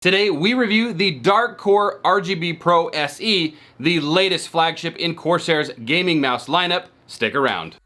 Today, we review the Dark Core RGB Pro SE, the latest flagship in Corsair's gaming mouse lineup. Stick around.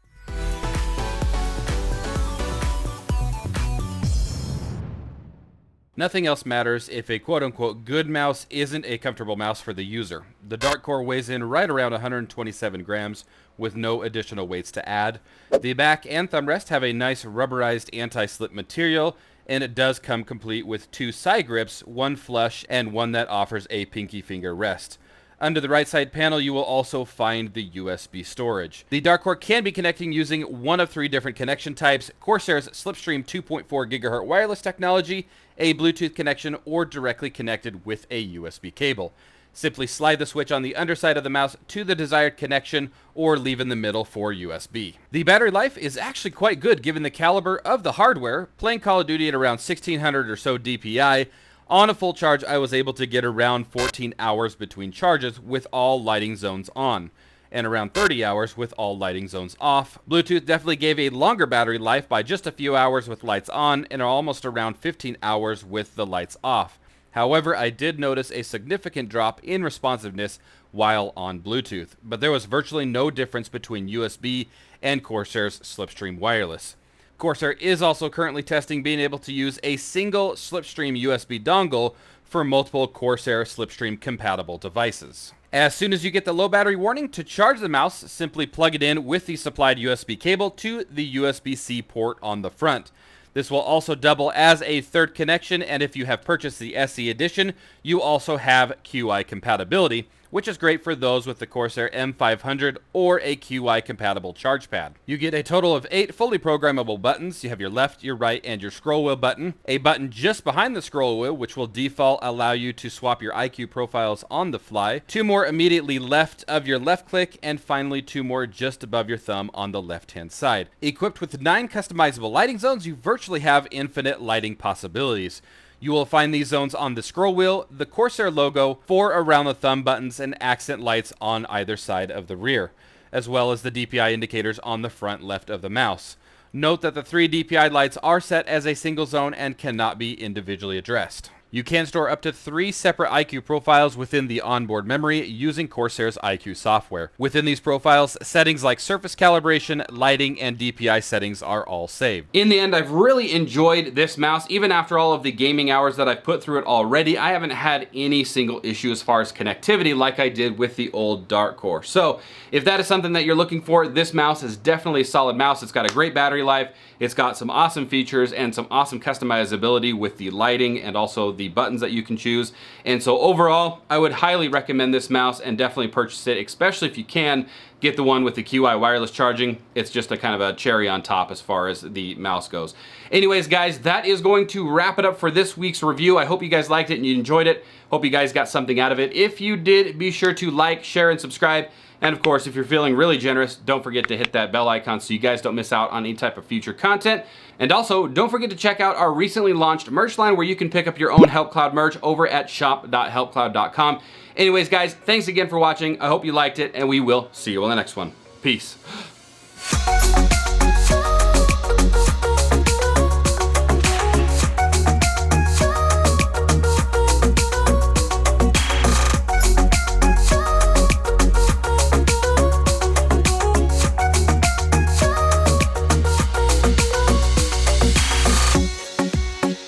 Nothing else matters if a quote-unquote good mouse isn't a comfortable mouse for the user. The Dark Core weighs in right around 127 grams with no additional weights to add. The back and thumb rest have a nice rubberized anti-slip material, and it does come complete with two side grips, one flush and one that offers a pinky finger rest. Under the right side panel, you will also find the USB storage. The Dark Core can be connecting using one of three different connection types: Corsair's Slipstream 2.4 GHz wireless technology, a Bluetooth connection, or directly connected with a USB cable. Simply slide the switch on the underside of the mouse to the desired connection or leave in the middle for USB. The battery life is actually quite good given the caliber of the hardware. Playing Call of Duty at around 1600 or so DPI, on a full charge I was able to get around 14 hours between charges with all lighting zones on, and around 30 hours with all lighting zones off. Bluetooth definitely gave a longer battery life by just a few hours with lights on and almost around 15 hours with the lights off. However, I did notice a significant drop in responsiveness while on Bluetooth, but there was virtually no difference between USB and Corsair's Slipstream wireless. Corsair is also currently testing being able to use a single Slipstream USB dongle for multiple Corsair Slipstream compatible devices. As soon as you get the low battery warning, to charge the mouse, simply plug it in with the supplied USB cable to the USB-C port on the front. This will also double as a third connection, and if you have purchased the SE edition, you also have QI compatibility, which is great for those with the Corsair M500 or a QI compatible charge pad. You get a total of 8 fully programmable buttons. You have your left, your right, and your scroll wheel button. A button just behind the scroll wheel, which will default allow you to swap your IQ profiles on the fly. 2 more immediately left of your left click, and finally 2 more just above your thumb on the left-hand side. Equipped with 9 customizable lighting zones, you virtually have infinite lighting possibilities. You will find these zones on the scroll wheel, the Corsair logo, 4 around the thumb buttons, and accent lights on either side of the rear, as well as the DPI indicators on the front left of the mouse. Note that the 3 DPI lights are set as a single zone and cannot be individually addressed. You can store up to 3 separate IQ profiles within the onboard memory using Corsair's IQ software. Within these profiles, settings like surface calibration, lighting, and DPI settings are all saved. In the end, I've really enjoyed this mouse. Even after all of the gaming hours that I've put through it already, I haven't had any single issue as far as connectivity like I did with the old Dark Core. So if that is something that you're looking for, this mouse is definitely a solid mouse. It's got a great battery life. It's got some awesome features and some awesome customizability with the lighting and also the buttons that you can choose. And so overall, I would highly recommend this mouse and definitely purchase it, especially if you can get the one with the QI wireless charging. It's just a kind of a cherry on top as far as the mouse goes. Anyways, guys, that is going to wrap it up for this week's review. I hope you guys liked it and you enjoyed it. Hope you guys got something out of it. If you did, be sure to like, share, and subscribe. And of course, if you're feeling really generous, don't forget to hit that bell icon so you guys don't miss out on any type of future content. And also, don't forget to check out our recently launched merch line where you can pick up your own HelpCloud merch over at shop.helpcloud.com. Anyways, guys, thanks again for watching. I hope you liked it, and we will see you on the next one. Peace.